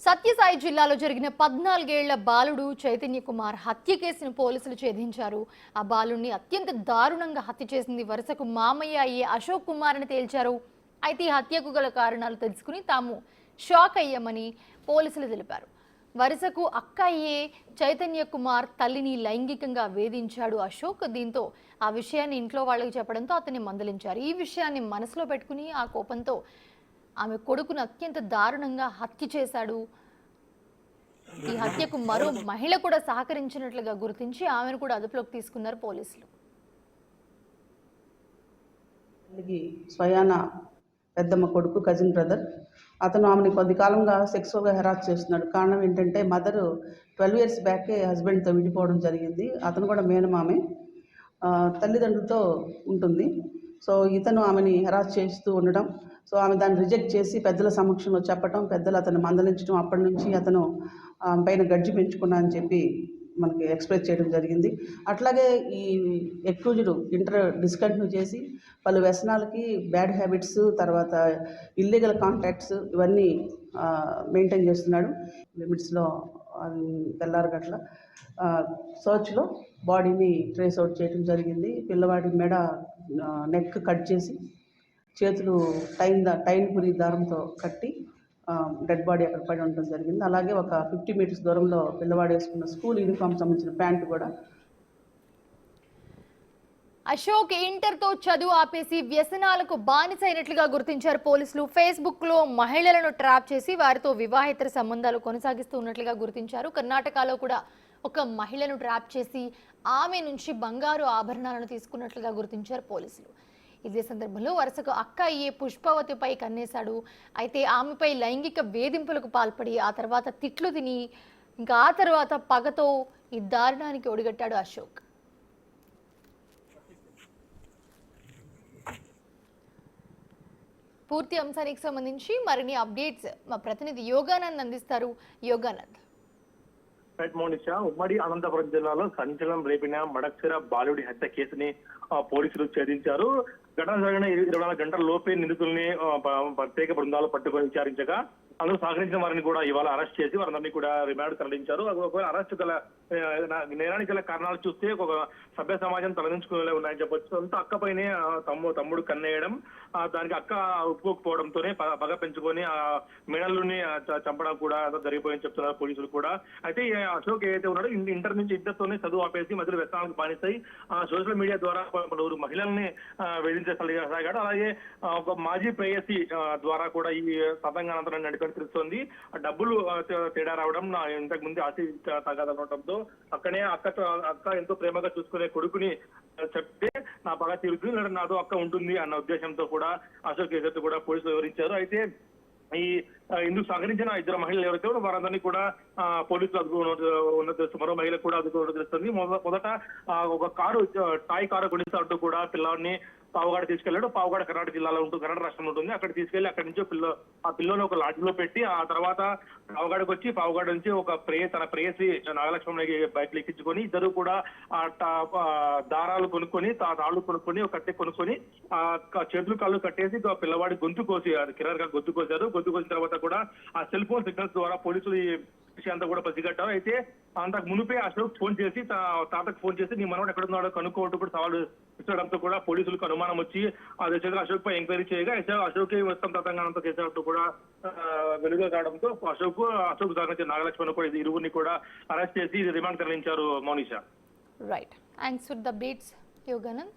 సత్యసాయి జిల్లాలో జరిగిన 14 ఏళ్ల బాలుడు చైతన్య కుమార్ హత్య కేసును పోలీసులు ఛేదించారు. ఆ బాలుడిని అత్యంత దారుణంగా హత్య చేసింది వరుసకు మామయ్య అయ్యే అశోక్ కుమార్ అని తేల్చారు. అయితే ఈ హత్యకు గల కారణాలు తెలుసుకుని తాము షాక్ అయ్యామని పోలీసులు తెలిపారు. వరుసకు అక్క అయ్యే చైతన్య కుమార్ తల్లిని లైంగికంగా వేధించాడు అశోక్. దీంతో ఆ విషయాన్ని ఇంట్లో వాళ్ళకి చెప్పడంతో అతన్ని మందలించారు. ఈ విషయాన్ని మనసులో పెట్టుకుని ఆ కోపంతో ఆమె కొడుకును అత్యంత దారుణంగా హత్య చేశాడు. ఈ హత్యకు మరో మహిళ కూడా సహకరించినట్లుగా గుర్తించి ఆమెను కూడా అదుపులోకి తీసుకున్నారు పోలీసులు. స్వయాన పెద్దమ్మ కొడుకు, కజిన్ బ్రదర్, అతను ఆమెని కొద్ది కాలంగా సెక్సువల్గా హెరాస్ చేస్తున్నాడు. కారణం ఏంటంటే మదరు 12 years బ్యాకే హస్బెండ్తో విడిపోవడం జరిగింది. అతను కూడా మేనమామే, తల్లిదండ్రులతో ఉంటుంది. సో ఇతను ఆమెని హెరాస్ చేస్తూ ఉండడం, సో ఆమె దాన్ని రిజెక్ట్ చేసి పెద్దల సమక్షంలో చెప్పటం, పెద్దలు అతను మందలించడం, అప్పటి నుంచి అతను పైన గడ్జి పెంచుకున్నా అని చెప్పి మనకి ఎక్స్ప్రెస్ చేయడం జరిగింది. అట్లాగే ఈ ఎక్యూజ్డ్ ఇంటర్ డిస్కంటిన్యూ చేసి పలు వ్యసనాలకి, బ్యాడ్ హ్యాబిట్స్, తర్వాత ఇల్లీగల్ కాంటాక్ట్స్ ఇవన్నీ మెయింటైన్ చేస్తున్నాడు. లిమిట్స్లో తెల్లారగట్ల సర్చ్లో బాడీని ట్రేస్ అవుట్ చేయడం జరిగింది. పిల్లవాడి మెడ, నెక్ కట్ చేసి చేతులు టైన్ పురి దారంతో కట్టి డెడ్ బాడీ అక్కడ పడి ఉండడం జరిగింది. అలాగే ఒక 50 meters దూరంలో పిల్లవాడు వేసుకున్న స్కూల్ యూనిఫామ్ సంబంధించిన ప్యాంటు కూడా. అశోక్ ఇంటర్తో చదువు ఆపేసి వ్యసనాలకు బానిసైనట్లుగా గుర్తించారు పోలీసులు. ఫేస్బుక్లో మహిళలను ట్రాప్ చేసి వారితో వివాహేతర సంబంధాలు కొనసాగిస్తూ ఉన్నట్లుగా గుర్తించారు. కర్ణాటకలో కూడా ఒక మహిళను ట్రాప్ చేసి ఆమె నుంచి బంగారు ఆభరణాలను తీసుకున్నట్లుగా గుర్తించారు పోలీసులు. ఇదే సందర్భంలో వరుసకు అక్క అయ్యే పుష్పవతిపై కన్నేశాడు. అయితే ఆమెపై లైంగిక వేధింపులకు పాల్పడి ఆ తర్వాత తిట్లు తిని ఇంకా ఆ తర్వాత పగతో ఈ దారుణానికి ఒడిగట్టాడు అశోక్. పూర్తి అంశానికి సంబంధించి మరిన్ని అప్డేట్స్ మా ప్రతినిధి యోగానంద్ అందిస్తారు. యోగానంద్. మోనిషా, ఉమ్మడి అనంతపురం జిల్లాలో సంచలనం రేపిన మడక్సిర బాలుడి హత్య కేసుని పోలీసులు ఛేదించారు. ఘటన జరిగిన 24 గంటల లోపే నిందితుల్ని ప్రత్యేక బృందాలు పట్టుకొని విచారించగా అందులో సహకరించిన వారిని కూడా ఇవాళ అరెస్ట్ చేసి వారందరినీ కూడా రిమాండ్ తరలించారు. ఒకవేళ అరెస్ట్ గల నేరానికి గల కారణాలు చూస్తే ఒక సభ్య సమాజం తలదించుకునే ఉన్నాయని చెప్పొచ్చు. సొంత అక్కపైనే తమ్ముడు కన్నేయడం, దానికి అక్క ఒప్పుకోకపోవడంతోనే పగ పెంచుకొని ఆ మేనల్ని చంపడం కూడా జరిగిపోయిందని చెప్తున్నారు పోలీసులు కూడా. అయితే అశోక్ ఏదైతే ఉన్నాడో ఇంటర్ నుంచి ఇద్దరితోనే చదువు ఆపేసి మధ్యలో వ్యసనాలకు బానిస్తాయి సోషల్ మీడియా ద్వారా పలువురు మహిళల్ని వేధించసాగాడు. అలాగే ఒక మాజీ ప్రేయసి ద్వారా కూడా ఈ తతంగానంతరం నడిపి తెలుస్తోంది. డబ్బులు తేడా రావడం, ఇంతకు ముందు ఆశ తగ్గదనడంతో అక్కనే అక్క ఎంతో ప్రేమగా చూసుకునే కొడుకుని చెప్తే నా పగ తీరుతుంది, నాతో అక్క ఉంటుంది అన్న ఉద్దేశంతో కూడా అశోక్ కేసు కూడా పోలీసులు వివరించారు. అయితే ఈ ఇందుకు సహకరించిన ఇద్దరు మహిళలు ఎవరైతే వారందరినీ కూడా పోలీసులు అదుపులో మరో మహిళ కూడా అదుపులో తెలుస్తుంది. మొదట ఒక టాయ్ కారు కొనిస్తూ కూడా పిల్లవాడిని పావుగాడ తీసుకెళ్లాడు. పావుగాడ కర్ణాటక జిల్లాలో ఉంటుంది, కర్ణాటక రాష్ట్రంలో ఉంటుంది. అక్కడ తీసుకెళ్లి అక్కడి నుంచి ఆ పిల్లని ఒక లాడ్జిలో పెట్టి ఆ తర్వాత పావుగాడకు వచ్చి పావుగాడ నుంచి తన ప్రేయసి నాగలక్ష్మణకి బైక్లు ఎక్కించుకొని ఇద్దరు కూడా దారాలు కొనుక్కొని, తాళ్ళు కొనుక్కొని, ఒక కట్టె కొనుక్కొని ఆ చేతులు కాళ్ళు కట్టేసి పిల్లవాడి గొంతు కోసి కిరారుగా గొంతు కోసారు. గొంతు కోసిన తర్వాత కూడా ఆ సెల్ ఫోన్ సిగ్నల్స్ ద్వారా పోలీసులు ఈ విషయంతా కూడా పసిగట్టారు. అయితే అంతకు మునిపే అశోక్ ఫోన్ చేసి తాతకు ఫోన్ చేసి నీ మనవాడు ఎక్కడున్నాడో కనుక్కోవడం కూడా సవాలు ఇచ్చడంతో కూడా పోలీసులకు అనుమానం వచ్చి ఆ దిశగా అశోక్ పై ఎంక్వైరీ చేయగా అశోక్ మొత్తం తతంగానంతో చేసినట్టు కూడా వెలుగు కావడంతో అశోక్ సహకరించిన నాగలక్ష్మణ్ కూడా ఇరువురిని కూడా అరెస్ట్ చేసి రిమాండ్ తరలించారు. Mounisha. Right, thanks for the updates Yoganand.